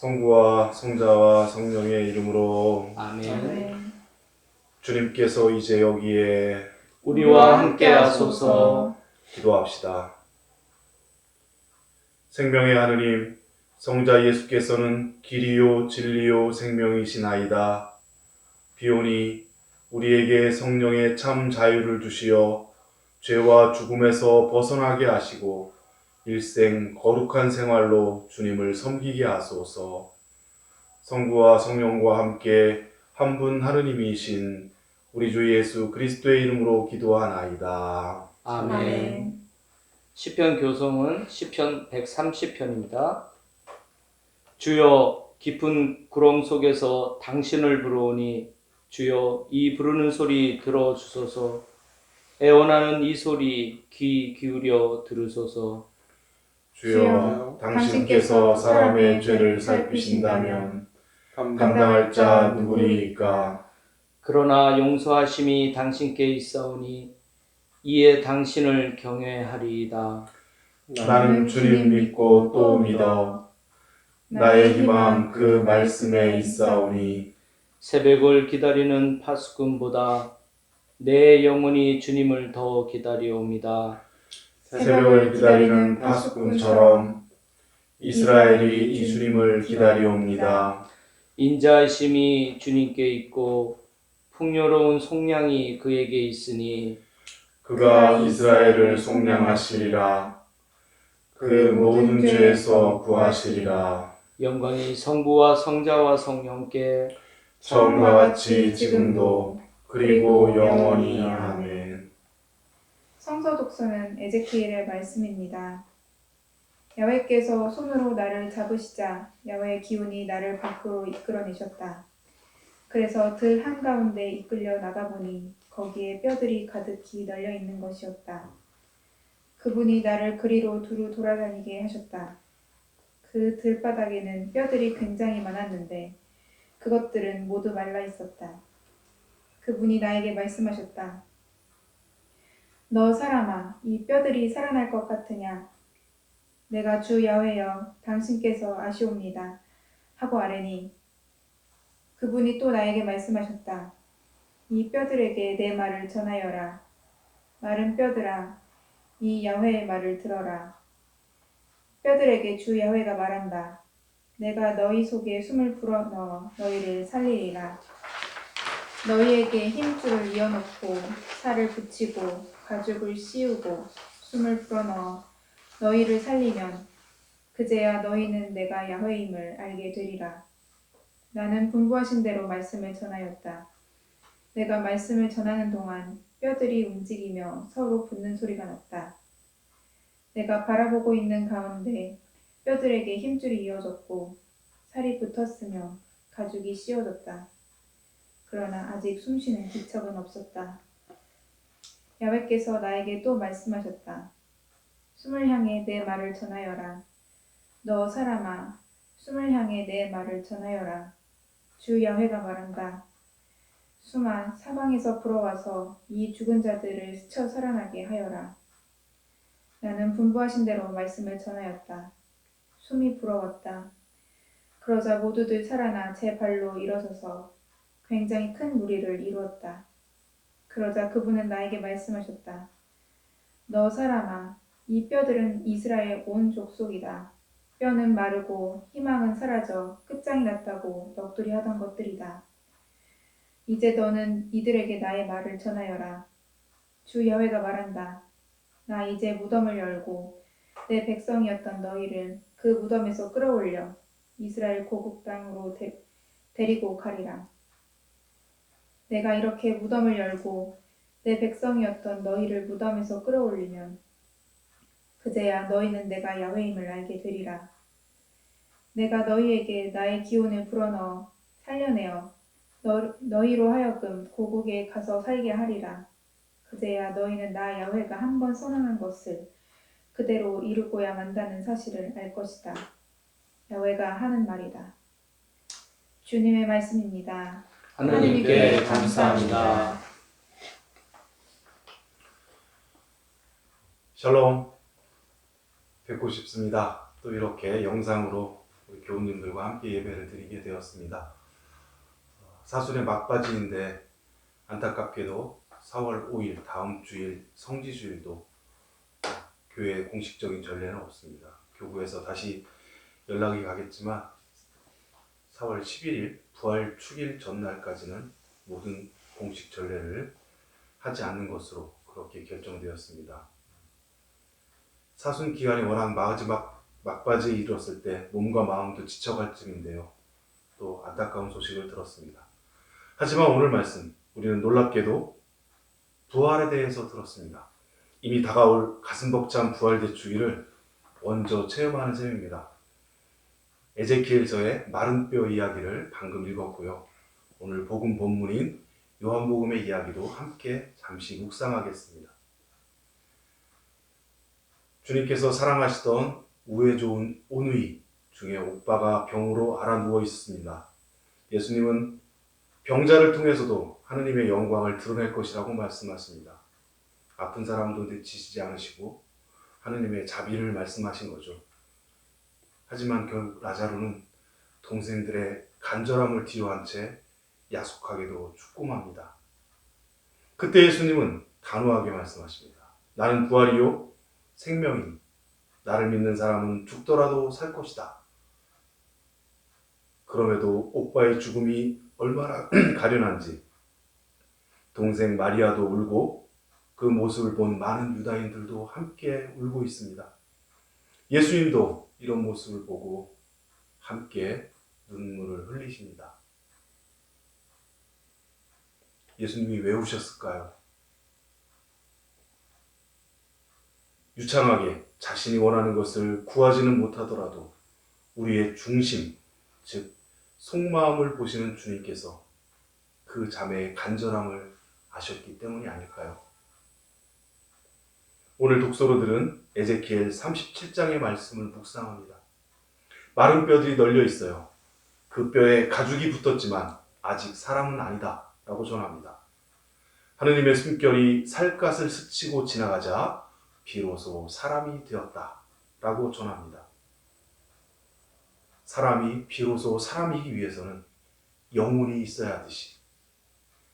성부와 성자와 성령의 이름으로 아멘. 주님께서 이제 여기에 우리와 함께 하소서. 기도합시다. 생명의 하느님, 성자 예수께서는 길이요 진리요 생명이시나이다. 비오니 우리에게 성령의 참 자유를 주시어 죄와 죽음에서 벗어나게 하시고 일생 거룩한 생활로 주님을 섬기게 하소서. 성부와 성령과 함께 한 분 하느님이신 우리 주 예수 그리스도의 이름으로 기도하나이다. 아멘. 시편 교성은 시편 130편입니다. 주여 깊은 구름 속에서 당신을 부르오니 주여 이 부르는 소리 들어주소서. 애원하는 이 소리 귀 기울여 들으소서. 주여, 당신께서 사람의 죄를 살피신다면 감당할 자 누구리이까? 그러나 용서하심이 당신께 있사오니 이에 당신을 경외하리이다. 나는 주님 믿고 또 믿어 나의 희망 그 말씀에 있사오니 새벽을 기다리는 파수꾼보다 내 영혼이 주님을 더 기다리옵니다. 새벽을 기다리는 파수꾼처럼 이스라엘이 이 주님을 기다리옵니다. 인자하심이 주님께 있고 풍요로운 속량이 그에게 있으니 그가 이스라엘을 속량하시리라. 그 모든 죄에서 구하시리라. 영광이 성부와 성자와 성령께 처음과 같이 지금도 그리고 영원히 아멘. 성서 독서는 에제키엘의 말씀입니다. 야훼께서 손으로 나를 잡으시자 야훼의 기운이 나를 밖으로 이끌어내셨다. 그래서 들 한가운데 이끌려 나가보니 거기에 뼈들이 가득히 널려있는 것이었다. 그분이 나를 그리로 두루 돌아다니게 하셨다. 그 들바닥에는 뼈들이 굉장히 많았는데 그것들은 모두 말라있었다. 그분이 나에게 말씀하셨다. 너 사람아, 이 뼈들이 살아날 것 같으냐? 내가 주 야훼여 당신께서 아시옵니다 하고 아뢰니 그분이 또 나에게 말씀하셨다. 이 뼈들에게 내 말을 전하여라. 마른 뼈들아, 이 야훼의 말을 들어라. 뼈들에게 주 야훼가 말한다. 내가 너희 속에 숨을 불어넣어 너희를 살리리라. 너희에게 힘줄을 이어놓고 살을 붙이고 가죽을 씌우고 숨을 불어넣어 너희를 살리면 그제야 너희는 내가 야훼임을 알게 되리라. 나는 분부하신 대로 말씀을 전하였다. 내가 말씀을 전하는 동안 뼈들이 움직이며 서로 붙는 소리가 났다. 내가 바라보고 있는 가운데 뼈들에게 힘줄이 이어졌고 살이 붙었으며 가죽이 씌워졌다. 그러나 아직 숨쉬는 기척은 없었다. 야훼께서 나에게 또 말씀하셨다. 숨을 향해 내 말을 전하여라. 너 사람아, 숨을 향해 내 말을 전하여라. 주 야훼가 말한다. 숨아, 사방에서 불어와서 이 죽은 자들을 스쳐 살아나게 하여라. 나는 분부하신 대로 말씀을 전하였다. 숨이 불어왔다. 그러자 모두들 살아나 제 발로 일어서서 굉장히 큰 무리를 이루었다. 그러자 그분은 나에게 말씀하셨다. 너 사람아, 이 뼈들은 이스라엘 온 족속이다. 뼈는 마르고 희망은 사라져 끝장이 났다고 넋두리 하던 것들이다. 이제 너는 이들에게 나의 말을 전하여라. 주 야훼가 말한다. 나 이제 무덤을 열고 내 백성이었던 너희를 그 무덤에서 끌어올려 이스라엘 고국 땅으로 데리고 가리라. 내가 이렇게 무덤을 열고 내 백성이었던 너희를 무덤에서 끌어올리면 그제야 너희는 내가 야훼임을 알게 되리라. 내가 너희에게 나의 기운을 불어넣어 살려내어 너희로 하여금 고국에 가서 살게 하리라. 그제야 너희는 나 야훼가 한 번 선언한 것을 그대로 이루고야 만다는 사실을 알 것이다. 야훼가 하는 말이다. 주님의 말씀입니다. 하느님께 감사합니다. 샬롬, 뵙고 싶습니다. 또 이렇게 영상으로 우리 교우님들과 함께 예배를 드리게 되었습니다. 사순의 막바지인데 안타깝게도 4월 5일 다음 주일 성지주일도 교회 공식적인 전례는 없습니다. 교구에서 다시 연락이 가겠지만 4월 11일 부활 축일 전날까지는 모든 공식 전례를 하지 않는 것으로 그렇게 결정되었습니다. 사순 기간이 워낙 마지막 막바지에 이르렀을 때 몸과 마음도 지쳐갈 쯤인데요. 또 안타까운 소식을 들었습니다. 하지만 오늘 말씀 우리는 놀랍게도 부활에 대해서 들었습니다. 이미 다가올 가슴 벅찬 부활대 주기를 먼저 체험하는 셈입니다. 에제키엘서의 마른 뼈 이야기를 방금 읽었고요. 오늘 복음 본문인 요한복음의 이야기도 함께 잠시 묵상하겠습니다. 주님께서 사랑하시던 우애 좋은 오누이 중에 오빠가 병으로 앓아 누워 있었습니다. 예수님은 병자를 통해서도 하느님의 영광을 드러낼 것이라고 말씀하십니다. 아픈 사람도 내치시지 않으시고 하느님의 자비를 말씀하신 거죠. 하지만 결국 라자로는 동생들의 간절함을 뒤로한 채 야속하게도 죽고맙니다. 그때 예수님은 단호하게 말씀하십니다. 나는 부활이요 생명이니 나를 믿는 사람은 죽더라도 살 것이다. 그럼에도 오빠의 죽음이 얼마나 가련한지 동생 마리아도 울고 그 모습을 본 많은 유다인들도 함께 울고 있습니다. 예수님도 이런 모습을 보고 함께 눈물을 흘리십니다. 예수님이 왜 우셨을까요? 유창하게 자신이 원하는 것을 구하지는 못하더라도 우리의 중심, 즉 속마음을 보시는 주님께서 그 자매의 간절함을 아셨기 때문이 아닐까요? 오늘 독서로 들은 에제키엘 37장의 말씀을 묵상합니다. 마른 뼈들이 널려 있어요. 그 뼈에 가죽이 붙었지만 아직 사람은 아니다 라고 전합니다. 하느님의 숨결이 살갗을 스치고 지나가자 비로소 사람이 되었다 라고 전합니다. 사람이 비로소 사람이기 위해서는 영혼이 있어야 하듯이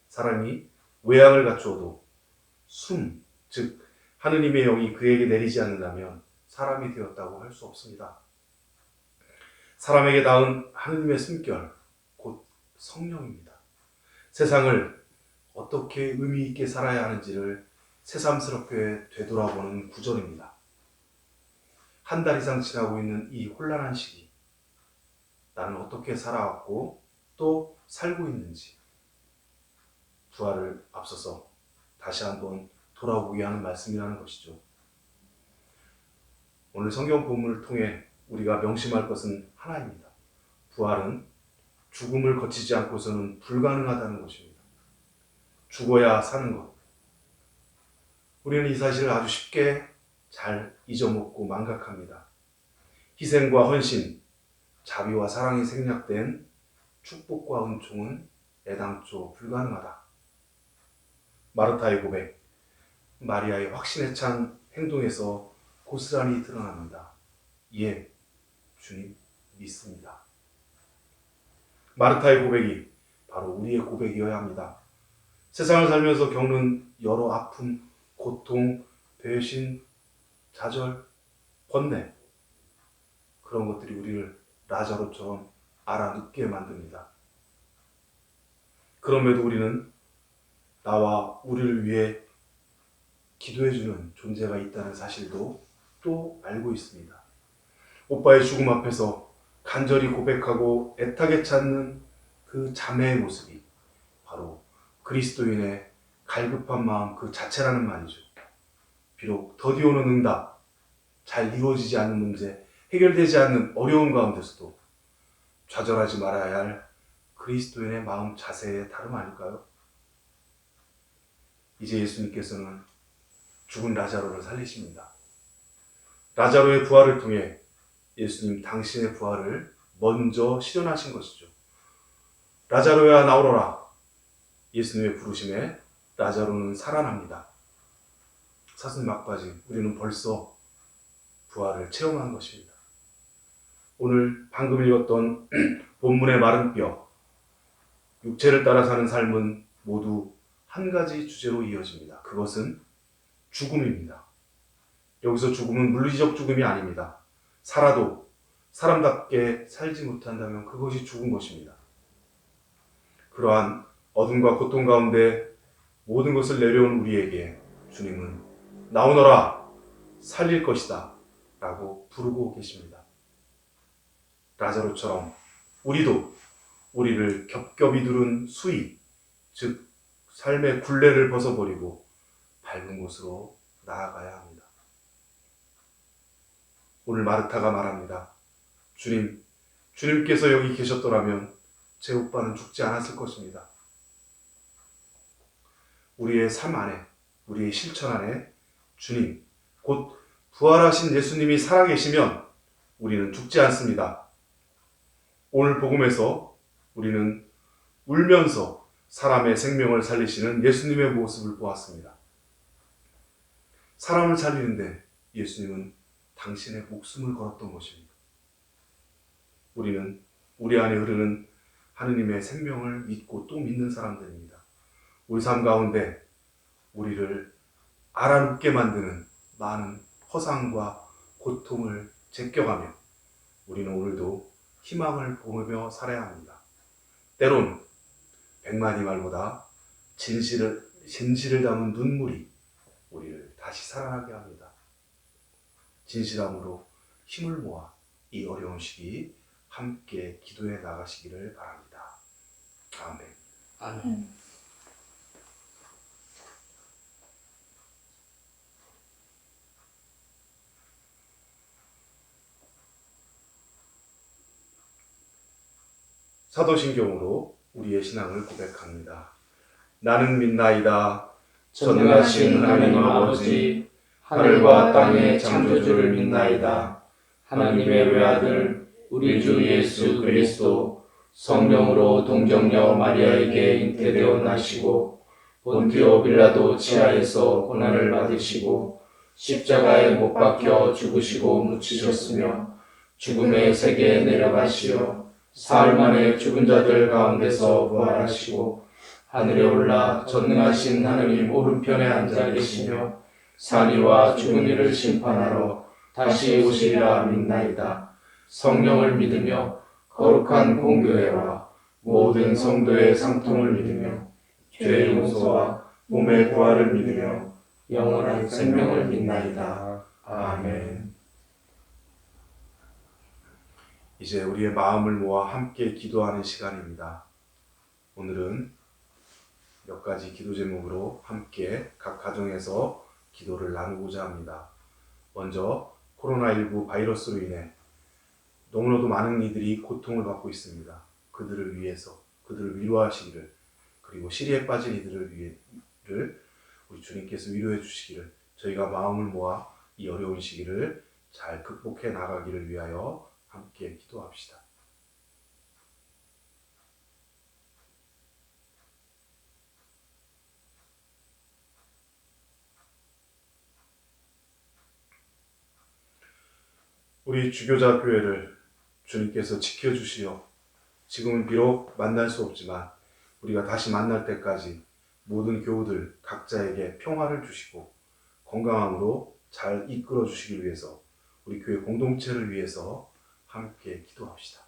사람이 외양을 갖추어도 즉 하느님의 영이 그에게 내리지 않는다면 사람이 되었다고 할 수 없습니다. 사람에게 닿은 하느님의 숨결, 곧 성령입니다. 세상을 어떻게 의미 있게 살아야 하는지를 새삼스럽게 되돌아보는 구절입니다. 한 달 이상 지나고 있는 이 혼란한 시기, 나는 어떻게 살아왔고 또 살고 있는지 부활을 앞서서 다시 한번 돌아보게 하는 말씀이라는 것이죠. 오늘 성경 본문을 통해 우리가 명심할 것은 하나입니다. 부활은 죽음을 거치지 않고서는 불가능하다는 것입니다. 죽어야 사는 것. 우리는 이 사실을 아주 쉽게 잘 잊어먹고 망각합니다. 희생과 헌신, 자비와 사랑이 생략된 축복과 은총은 애당초 불가능하다. 마르타의 고백, 마리아의 확신에 찬 행동에서 고스란히 드러납니다. 예, 주님 믿습니다. 마르타의 고백이 바로 우리의 고백이어야 합니다. 세상을 살면서 겪는 여러 아픔, 고통, 배신, 좌절, 번뇌, 그런 것들이 우리를 라자로처럼 알아눕게 만듭니다. 그럼에도 우리는 나와 우리를 위해 기도해주는 존재가 있다는 사실도 또 알고 있습니다. 오빠의 죽음 앞에서 간절히 고백하고 애타게 찾는 그 자매의 모습이 바로 그리스도인의 갈급한 마음 그 자체라는 말이죠. 비록 더디오는 응답, 잘 이루어지지 않는 문제, 해결되지 않는 어려운 가운데서도 좌절하지 말아야 할 그리스도인의 마음 자세에 다름 아닐까요? 이제 예수님께서는 죽은 라자로를 살리십니다. 라자로의 부활을 통해 예수님 당신의 부활을 먼저 실현하신 것이죠. 라자로야 나오너라. 예수님의 부르심에 라자로는 살아납니다. 사순 막바지 우리는 벌써 부활을 체험한 것입니다. 오늘 방금 읽었던 본문의 마른 뼈, 육체를 따라 사는 삶은 모두 한 가지 주제로 이어집니다. 그것은 죽음입니다. 여기서 죽음은 물리적 죽음이 아닙니다. 살아도 사람답게 살지 못한다면 그것이 죽은 것입니다. 그러한 어둠과 고통 가운데 모든 것을 내려온 우리에게 주님은 나오너라, 살릴 것이다 라고 부르고 계십니다. 라자로처럼 우리도 우리를 겹겹이 두른 수위, 즉 삶의 굴레를 벗어버리고 밝은 곳으로 나아가야 합니다. 오늘 마르타가 말합니다. 주님께서 여기 계셨더라면 제 오빠는 죽지 않았을 것입니다. 우리의 삶 안에, 우리의 실천 안에 주님, 곧 부활하신 예수님이 살아계시면 우리는 죽지 않습니다. 오늘 복음에서 우리는 울면서 사람의 생명을 살리시는 예수님의 모습을 보았습니다. 사람을 살리는데 예수님은 당신의 목숨을 걸었던 것입니다. 우리는 우리 안에 흐르는 하느님의 생명을 믿고 또 믿는 사람들입니다. 우리 삶 가운데 우리를 알아눕게 만드는 많은 허상과 고통을 제껴가며 우리는 오늘도 희망을 보며 살아야 합니다. 때론 백만이 말보다 진실을 담은 눈물이 우리를 다시 살아나게 합니다. 진실함으로 힘을 모아 이 어려운 시기 함께 기도해 나가시기를 바랍니다. 아멘. 아멘. 사도신경으로 우리의 신앙을 고백합니다. 나는 믿나이다. 전능하신 하나님 아버지, 하늘과 땅의 창조주를 믿나이다. 하나님의 외아들, 우리 주 예수 그리스도, 성령으로 동정녀 마리아에게 잉태되어 나시고, 본디오 빌라도 치하에서 고난을 받으시고, 십자가에 못 박혀 죽으시고 묻히셨으며, 죽음의 세계에 내려가시어, 사흘 만에 죽은 자들 가운데서 부활하시고, 하늘에 올라 전능하신 하느님 오른편에 앉아 계시며 산 이와 죽은 이를 심판하러 다시 오시리라 믿나이다. 성령을 믿으며 거룩한 공교회와 모든 성도의 상통을 믿으며 죄의 용서와 몸의 부활을 믿으며 영원한 생명을 믿나이다. 아멘. 이제 우리의 마음을 모아 함께 기도하는 시간입니다. 오늘은 몇 가지 기도 제목으로 함께 각 가정에서 기도를 나누고자 합니다. 먼저 코로나19 바이러스로 인해 너무나도 많은 이들이 고통을 받고 있습니다. 그들을 위해서, 그들을 위로하시기를, 그리고 시리에 빠진 이들을 우리 주님께서 위로해 주시기를, 저희가 마음을 모아 이 어려운 시기를 잘 극복해 나가기를 위하여 함께 기도합시다. 우리 주교자 교회를 주님께서 지켜주시어 지금은 비록 만날 수 없지만 우리가 다시 만날 때까지 모든 교우들 각자에게 평화를 주시고 건강함으로 잘 이끌어 주시기 위해서 우리 교회 공동체를 위해서 함께 기도합시다.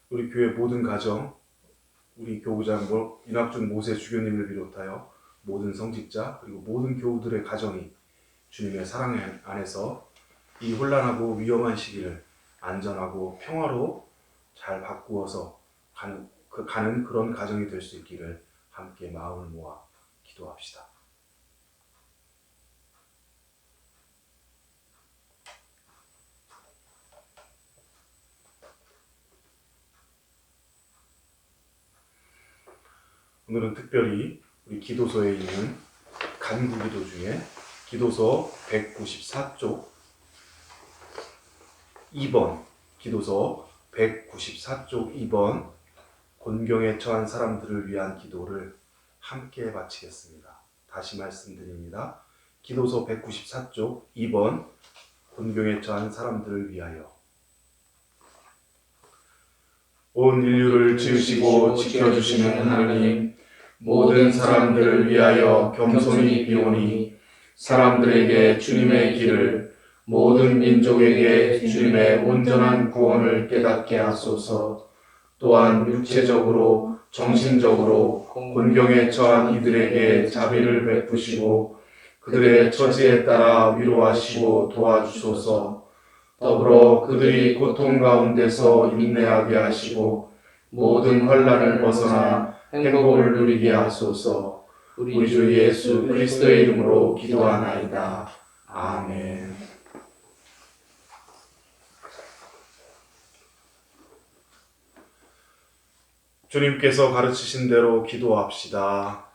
우리 교회 모든 가정, 우리 교우장 윤학준 모세 주교님을 비롯하여 모든 성직자 그리고 모든 교우들의 가정이 주님의 사랑 안에서 이 혼란하고 위험한 시기를 안전하고 평화로 잘 바꾸어서 가는 그런 가정이 될 수 있기를 함께 마음을 모아 기도합시다. 오늘은 특별히 우리 기도소에 있는 간구기도 중에 기도서 194쪽 2번, 기도서 194쪽 2번 곤경에 처한 사람들을 위한 기도를 함께 바치겠습니다. 다시 말씀드립니다. 기도서 194쪽 2번 곤경에 처한 사람들을 위하여. 온 인류를 지으시고 지켜주시는 하나님, 모든 사람들을 위하여 겸손히 비오니 사람들에게 주님의 길을, 모든 민족에게 주님의 온전한 구원을 깨닫게 하소서. 또한 육체적으로 정신적으로 곤경에 처한 이들에게 자비를 베푸시고 그들의 처지에 따라 위로하시고 도와주소서. 더불어 그들이 고통 가운데서 인내하게 하시고 모든 환난을 벗어나 행복을 누리게 하소서. 우리 주 예수 그리스도의 이름으로 기도하나이다. 아멘. 주님께서 가르치신 대로 기도합시다.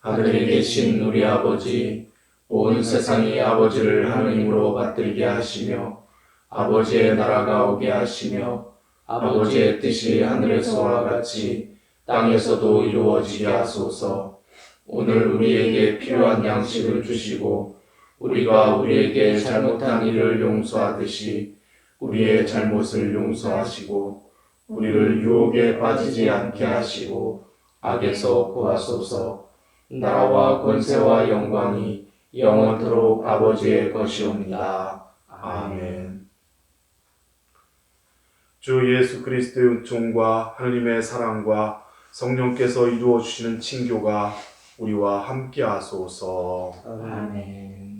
하늘에 계신 우리 아버지, 온 세상이 아버지를 하느님으로 받들게 하시며 아버지의 나라가 오게 하시며 아버지의 뜻이 하늘에서와 같이 땅에서도 이루어지게 하소서. 오늘 우리에게 필요한 양식을 주시고 우리가 우리에게 잘못한 일을 용서하듯이 우리의 잘못을 용서하시고 우리를 유혹에 빠지지 않게 하시고 악에서 구하소서. 나라와 권세와 영광이 영원토록 아버지의 것이옵니다. 아멘. 주 예수 그리스도의 은총과 하느님의 사랑과 성령께서 이루어 주시는 친교가 우리와 함께 하소서. 아멘.